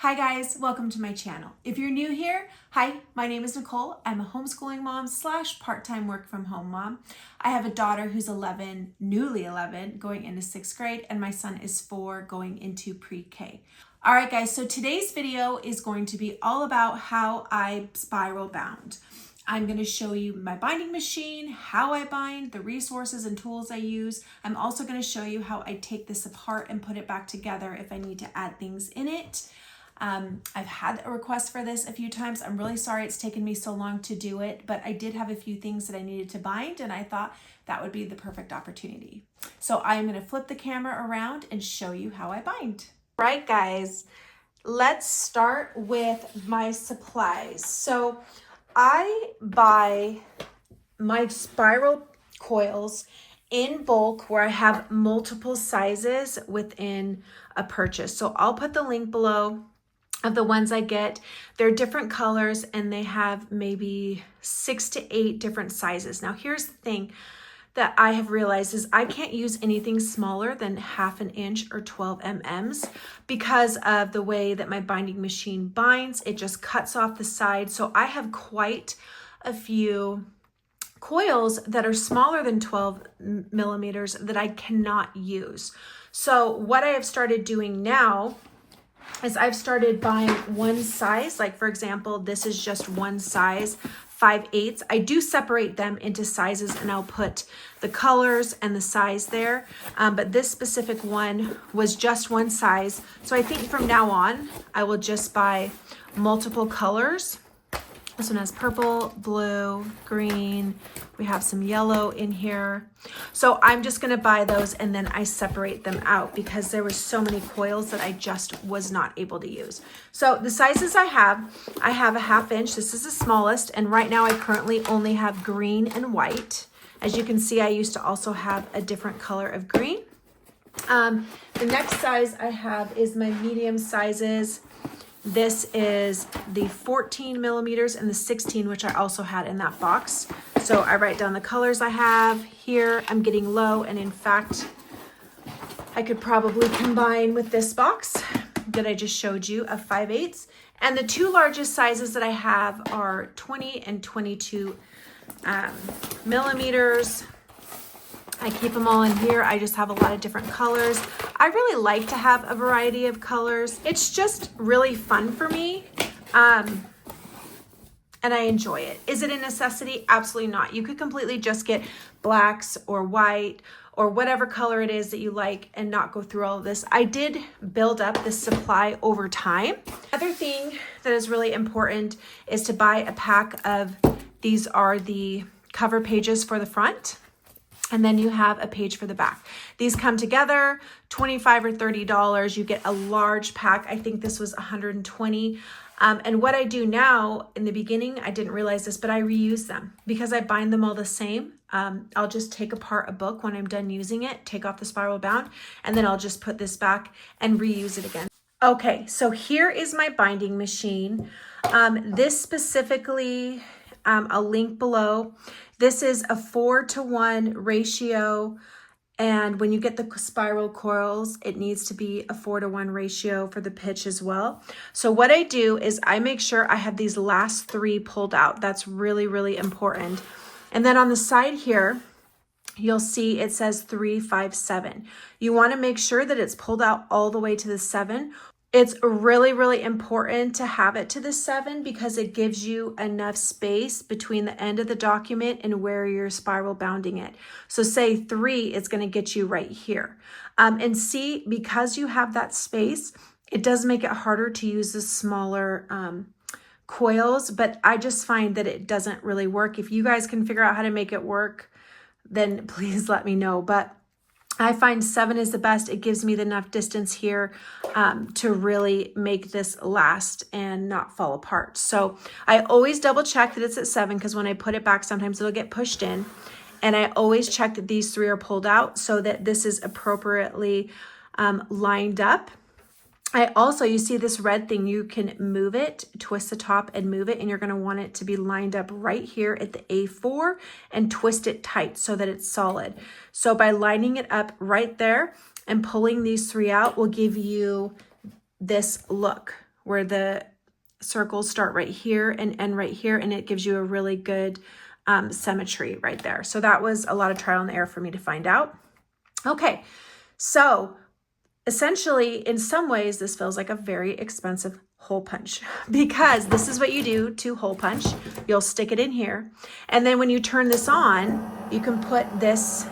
Hi guys, welcome to my channel. If you're new here, hi, my name is Nicole. I'm a homeschooling mom / part-time work from home mom. I have a daughter who's 11, newly 11, going into 6th grade, and my son is 4 going into pre-K. All right guys, so today's video is going to be all about how I spiral bound. I'm going to show you my binding machine, how I bind, the resources and tools I use. I'm also going to show you how I take this apart and put it back together if I need to add things in it. I've had a request for this a few times. I'm really sorry it's taken me so long to do it, but I did have a few things that I needed to bind and I thought that would be the perfect opportunity. So I'm going to flip the camera around and show you how I bind. All right, guys, let's start with my supplies. So I buy my spiral coils in bulk where I have multiple sizes within a purchase. So I'll put the link below of the ones I get. They're different colors and they have maybe 6 to 8 different sizes. Now here's the thing that I have realized is I can't use anything smaller than 1/2 inch or 12 mm's because of the way that my binding machine binds. It just cuts off the side. So I have quite a few coils that are smaller than 12 millimeters that I cannot use. So what I have started doing now is I've started buying one size. Like for example, this is just one size, 5/8. I do separate them into sizes and I'll put the colors and the size there. But this specific one was just one size. So I think from now on, I will just buy multiple colors. This one has purple, blue, green. We have some yellow in here. So I'm just gonna buy those and then I separate them out because there were so many coils that I just was not able to use. So the sizes I have a 1/2 inch. This is the smallest. And right now I currently only have green and white. As you can see, I used to also have a different color of green. The next size I have is my medium sizes. This is the 14 millimeters and the 16, which I also had in that box. So I write down the colors I have here. I'm getting low, and in fact, I could probably combine with this box that I just showed you of 5/8. And the 2 largest sizes that I have are 20 and 22 millimeters. I keep them all in here. I just have a lot of different colors. I really like to have a variety of colors. It's just really fun for me. And I enjoy it. Is it a necessity? Absolutely not. You could completely just get blacks or white or whatever color it is that you like and not go through all of this. I did build up this supply over time. Another thing that is really important is to buy a pack of, these are the cover pages for the front. And then you have a page for the back. These come together, $25 or $30. You get a large pack. I think this was 120. And what I do now, in the beginning, I didn't realize this, but I reuse them because I bind them all the same. I'll just take apart a book when I'm done using it, take off the spiral bound, and then I'll just put this back and reuse it again. Okay, so here is my binding machine. This specifically, I'll link below. This is a 4-to-1 ratio. And when you get the spiral coils, it needs to be a 4-to-1 ratio for the pitch as well. So what I do is I make sure I have these last 3 pulled out. That's really, really important. And then on the side here, you'll see it says 3, 5, 7. You want to make sure that it's pulled out all the way to the 7. It's really, really important to have it to the 7 because it gives you enough space between the end of the document and where you're spiral bounding it. So say 3, it's going to get you right here. And see, because you have that space, it does make it harder to use the smaller coils, but I just find that it doesn't really work. If you guys can figure out how to make it work, then please let me know. But I find 7 is the best. It gives me enough distance here to really make this last and not fall apart. So I always double check that it's at 7 because when I put it back, sometimes it'll get pushed in. And I always check that these 3 are pulled out so that this is appropriately lined up. I also, you see this red thing, you can move it, twist the top and move it, and you're gonna want it to be lined up right here at the A4 and twist it tight so that it's solid. So by lining it up right there and pulling these 3 out will give you this look where the circles start right here and end right here, and it gives you a really good symmetry right there. So that was a lot of trial and error for me to find out. Okay, so essentially, in some ways, this feels like a very expensive hole punch because this is what you do to hole punch. You'll stick it in here. And then when you turn this on, you can put this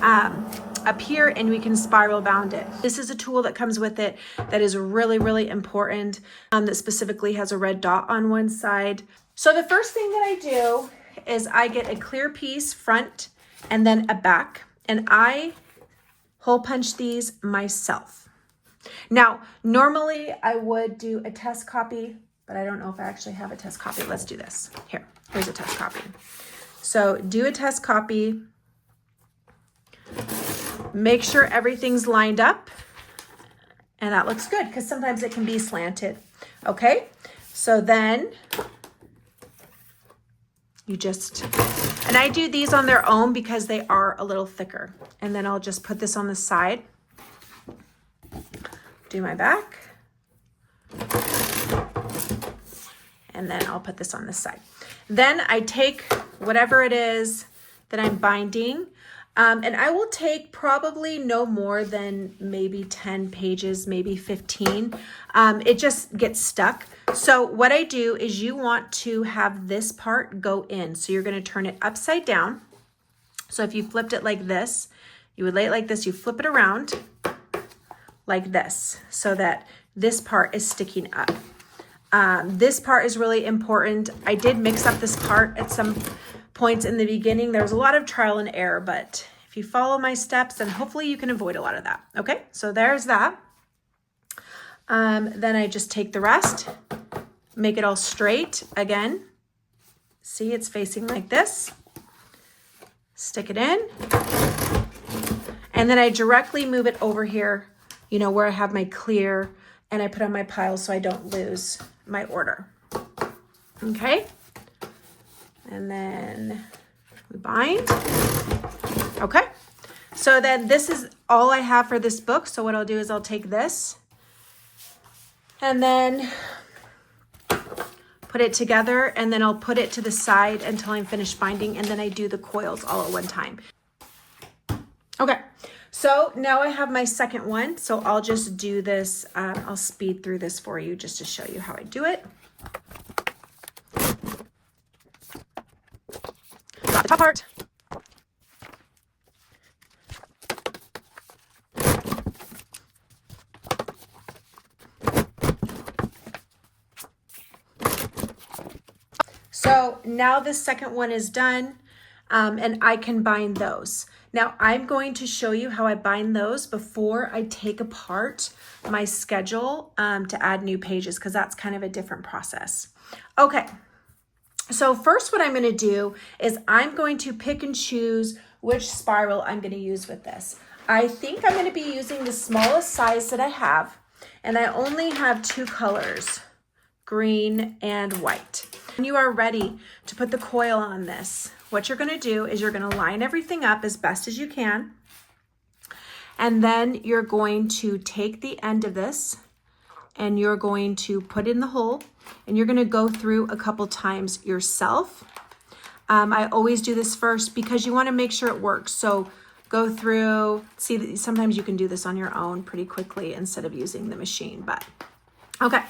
up here and we can spiral bound it. This is a tool that comes with it that is really, really important, that specifically has a red dot on one side. So the first thing that I do is I get a clear piece front and then a back, and I hole punch these myself. Now, normally I would do a test copy, but I don't know if I actually have a test copy. Let's do this. Here's a test copy. So do a test copy. Make sure everything's lined up, and that looks good because sometimes it can be slanted. Okay, so then you just, and I do these on their own because they are a little thicker. And then I'll just put this on the side, do my back, and then I'll put this on this side. Then I take whatever it is that I'm binding, and I will take probably no more than maybe 10 pages, maybe 15. It just gets stuck. So what I do is you want to have this part go in. So you're going to turn it upside down. So if you flipped it like this, you would lay it like this, you flip it around like this so that this part is sticking up. This part is really important. I did mix up this part at some points in the beginning. There was a lot of trial and error, but if you follow my steps, then hopefully you can avoid a lot of that. Okay, so there's that. Then I just take the rest, make it all straight again. See, it's facing like this. Stick it in. And then I directly move it over here, you know, where I have my clear, and I put on my pile so I don't lose my order. Okay. And then we bind. Okay. So then this is all I have for this book. So what I'll do is I'll take this and then put it together, and then I'll put it to the side until I'm finished binding, and then I do the coils all at one time. Okay, so now I have my second one, so I'll just do this. I'll speed through this for you just to show you how I do it. Got the top part. So now this second one is done, and I can bind those. Now I'm going to show you how I bind those before I take apart my schedule to add new pages, because that's kind of a different process. Okay, so first what I'm going to do is I'm going to pick and choose which spiral I'm going to use with this. I think I'm going to be using the smallest size that I have, and I only have two colors, green and white. When you are ready to put the coil on this, what you're going to do is you're going to line everything up as best as you can, and then you're going to take the end of this and you're going to put in the hole, and you're going to go through a couple times yourself. I always do this first because you want to make sure it works. So go through, see, sometimes you can do this on your own pretty quickly instead of using the machine, but okay.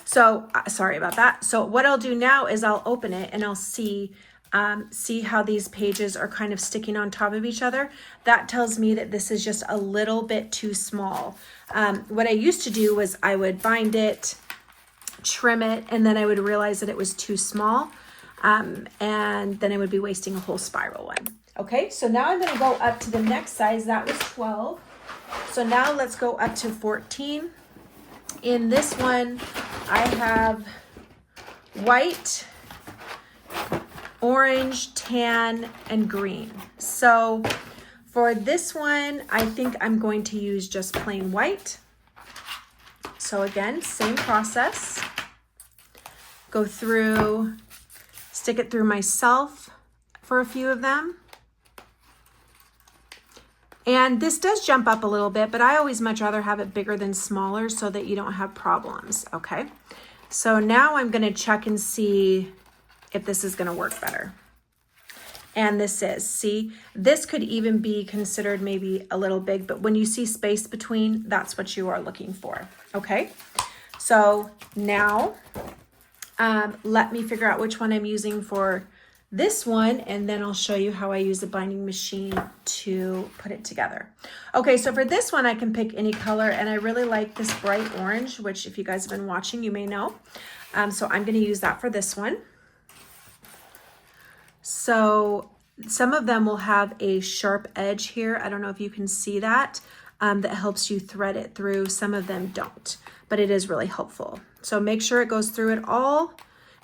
So sorry about that. So what I'll do now is I'll open it and I'll see how these pages are kind of sticking on top of each other. That tells me that this is just a little bit too small. What I used to do was I would bind it, trim it, and then I would realize that it was too small. And then I would be wasting a whole spiral one. Okay, so now I'm going to go up to the next size. That was 12. So now let's go up to 14. In this one, I have white, orange, tan, and green. So for this one, I think I'm going to use just plain white. So again, same process. Go through, stick it through myself for a few of them. And this does jump up a little bit, but I always much rather have it bigger than smaller so that you don't have problems, okay? So now I'm gonna check and see if this is gonna work better. And this is, see, this could even be considered maybe a little big, but when you see space between, that's what you are looking for, okay? So now, let me figure out which one I'm using for this one, and then I'll show you how I use the binding machine to put it together. Okay, so for this one, I can pick any color, and I really like this bright orange, which if you guys have been watching, you may know. So I'm gonna use that for this one. So some of them will have a sharp edge here. I don't know if you can see that, that helps you thread it through. Some of them don't, but it is really helpful. So make sure it goes through it all.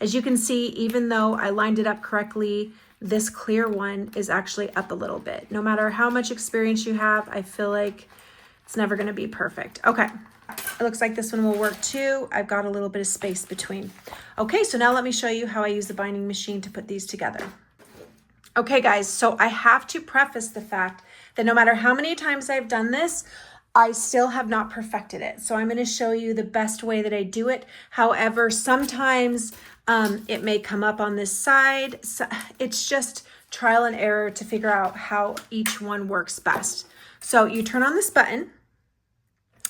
As you can see, even though I lined it up correctly, this clear one is actually up a little bit. No matter how much experience you have, I feel like it's never gonna be perfect. Okay, it looks like this one will work too. I've got a little bit of space between. Okay, so now let me show you how I use the binding machine to put these together. Okay guys, so I have to preface the fact that no matter how many times I've done this, I still have not perfected it. So I'm gonna show you the best way that I do it. However, sometimes it may come up on this side. So it's just trial and error to figure out how each one works best. So you turn on this button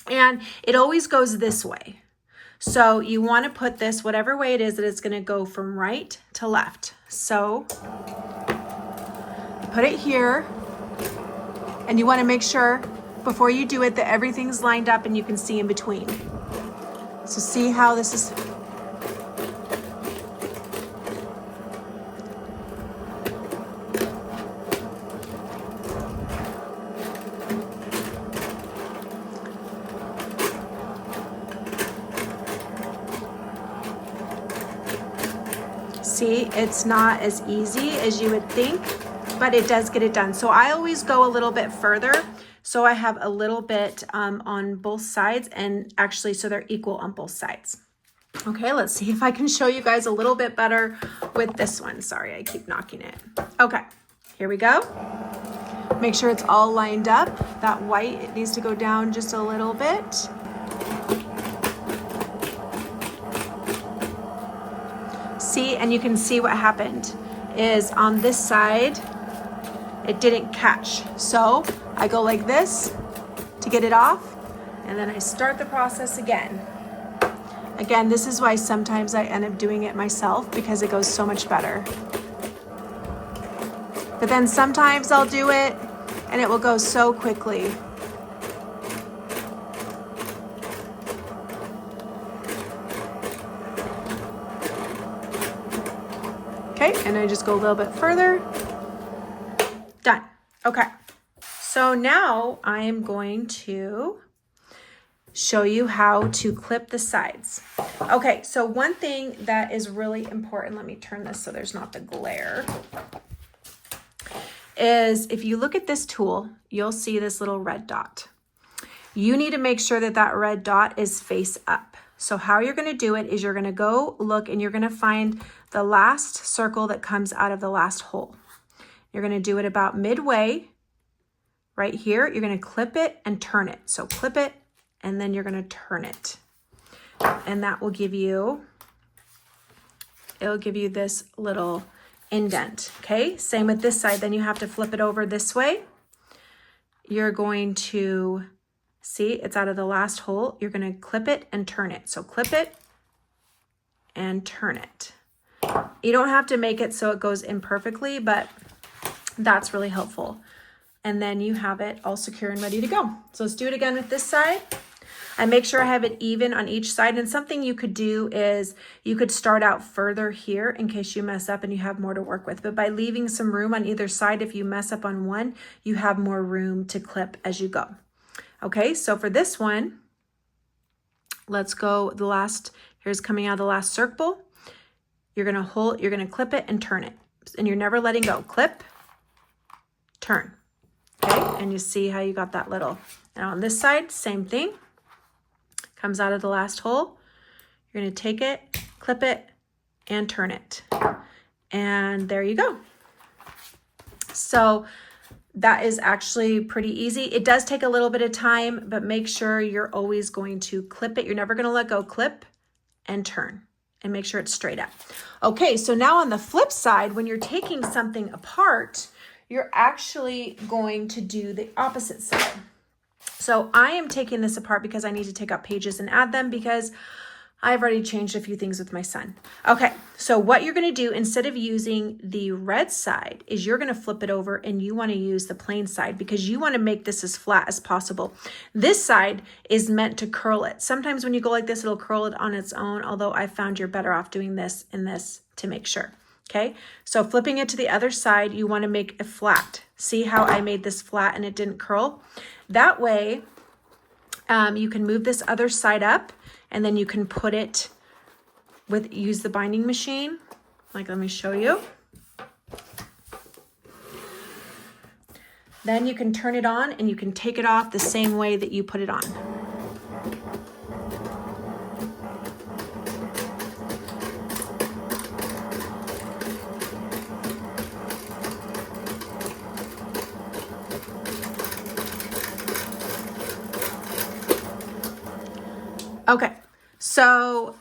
and it always goes this way. So you wanna put this whatever way it is that it's gonna go from right to left. So put it here, and you want to make sure before you do it that everything's lined up and you can see in between. So see how this is. See, it's not as easy as you would think, but it does get it done. So I always go a little bit further. So I have a little bit on both sides, and actually so they're equal on both sides. Okay, let's see if I can show you guys a little bit better with this one. Sorry, I keep knocking it. Okay, here we go. Make sure it's all lined up. That white, it needs to go down just a little bit. See, and you can see what happened is on this side, it didn't catch. So I go like this to get it off, and then I start the process again. Again, this is why sometimes I end up doing it myself, because it goes so much better. But then sometimes I'll do it and it will go so quickly. Okay, and I just go a little bit further. Done. Okay, so now I am going to show you how to clip the sides. Okay, so one thing that is really important, let me turn this so there's not the glare, is if you look at this tool, you'll see this little red dot. You need to make sure that that red dot is face up. So how you're gonna do it is you're gonna go look and you're gonna find the last circle that comes out of the last hole. You're gonna do it about midway, right here. You're gonna clip it and turn it. So clip it, and then you're gonna turn it. And that will give you, it'll give you this little indent, okay? Same with this side, then you have to flip it over this way. You're going to, see, it's out of the last hole. You're gonna clip it and turn it. So clip it and turn it. You don't have to make it so it goes in perfectly, but that's really helpful. And then you have it all secure and ready to go. So let's do it again with this side. I make sure I have it even on each side. And something you could do is you could start out further here in case you mess up and you have more to work with. But by leaving some room on either side, if you mess up on one, you have more room to clip as you go. Okay, so for this one, let's go the last, here's coming out of the last circle. You're gonna hold, you're gonna clip it and turn it. And you're never letting go. Clip, turn. Okay, and you see how you got that little. And on this side, same thing. Comes out of the last hole. You're gonna take it, clip it, and turn it. And there you go. So that is actually pretty easy. It does take a little bit of time, but make sure you're always going to clip it. You're never going to let go. Clip and turn and make sure it's straight up. Okay, so now on the flip side, when you're taking something apart, you're actually going to do the opposite side. So I am taking this apart because I need to take out pages and add them because I've already changed a few things with my son. Okay, so what you're gonna do instead of using the red side is you're gonna flip it over and you wanna use the plain side because you wanna make this as flat as possible. This side is meant to curl it. Sometimes when you go like this, it'll curl it on its own, although I found you're better off doing this and this to make sure. Okay, so flipping it to the other side, you wanna make it flat. See how I made this flat and it didn't curl? That way, you can move this other side up and then you can put it use the binding machine. Like, let me show you. Then you can turn it on and you can take it off the same way that you put it on. Okay, so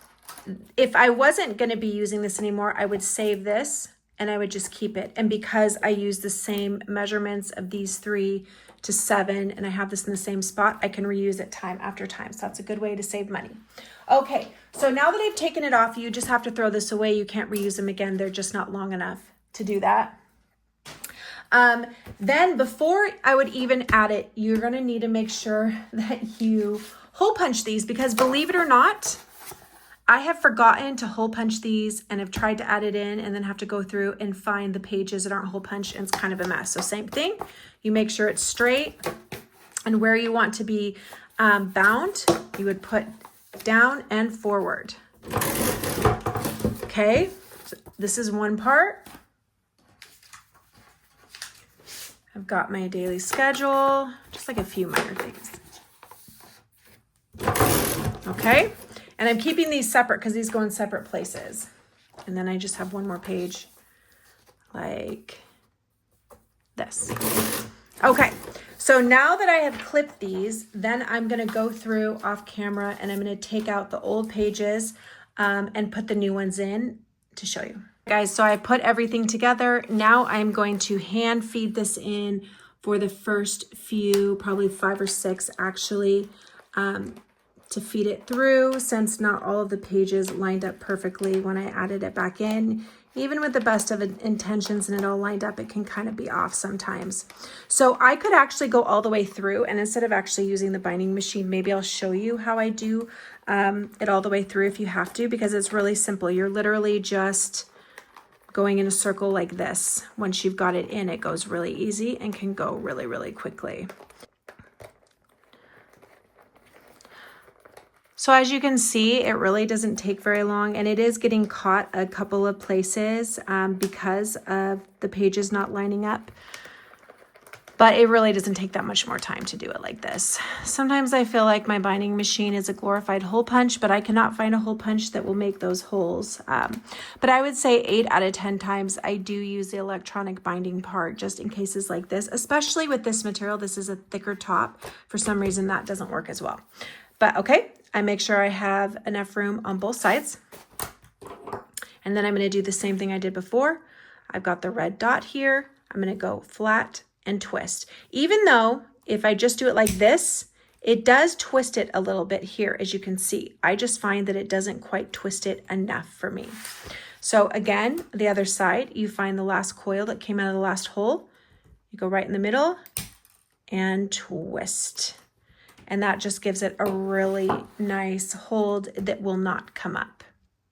if I wasn't going to be using this anymore, I would save this and I would just keep it. And because I use the same measurements of these 3 to 7 and I have this in the same spot, I can reuse it time after time. So that's a good way to save money. Okay, so now that I've taken it off, you just have to throw this away. You can't reuse them again. They're just not long enough to do that. Then before I would even add it, you're going to need to make sure that you hole punch these because believe it or not, I have forgotten to hole punch these and have tried to add it in and then have to go through and find the pages that aren't hole punched and it's kind of a mess. So same thing, you make sure it's straight and where you want to be bound, you would put down and forward. Okay, so this is one part. I've got my daily schedule, just like a few minor things. Okay, and I'm keeping these separate because these go in separate places. And then I just have one more page like this. Okay, so now that I have clipped these, then I'm gonna go through off camera and I'm gonna take out the old pages and put the new ones in to show you. Guys, so I put everything together. Now I'm going to hand feed this in for the first few, probably 5 or 6 actually, to feed it through since not all of the pages lined up perfectly when I added it back in. Even with the best of intentions and it all lined up, it can kind of be off sometimes. So I could actually go all the way through and instead of actually using the binding machine, maybe I'll show you how I do it all the way through if you have to, because it's really simple. You're literally just going in a circle like this. Once you've got it in, it goes really easy and can go really, really quickly. So as you can see, it really doesn't take very long and it is getting caught a couple of places because of the pages not lining up. But it really doesn't take that much more time to do it like this. Sometimes I feel like my binding machine is a glorified hole punch, but I cannot find a hole punch that will make those holes. But I would say 8 out of 10 times I do use the electronic binding part just in cases like this, especially with this material. This is a thicker top. For some reason that doesn't work as well. But okay, I make sure I have enough room on both sides. And then I'm going to do the same thing I did before. I've got the red dot here. I'm going to go flat and twist. Even though if I just do it like this, it does twist it a little bit here, as you can see. I just find that it doesn't quite twist it enough for me. So again, the other side, you find the last coil that came out of the last hole. You go right in the middle and twist. And that just gives it a really nice hold that will not come up.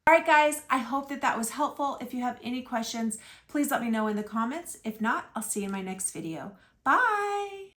All right, guys, I hope that that was helpful. If you have any questions, please let me know in the comments. If not, I'll see you in my next video. Bye.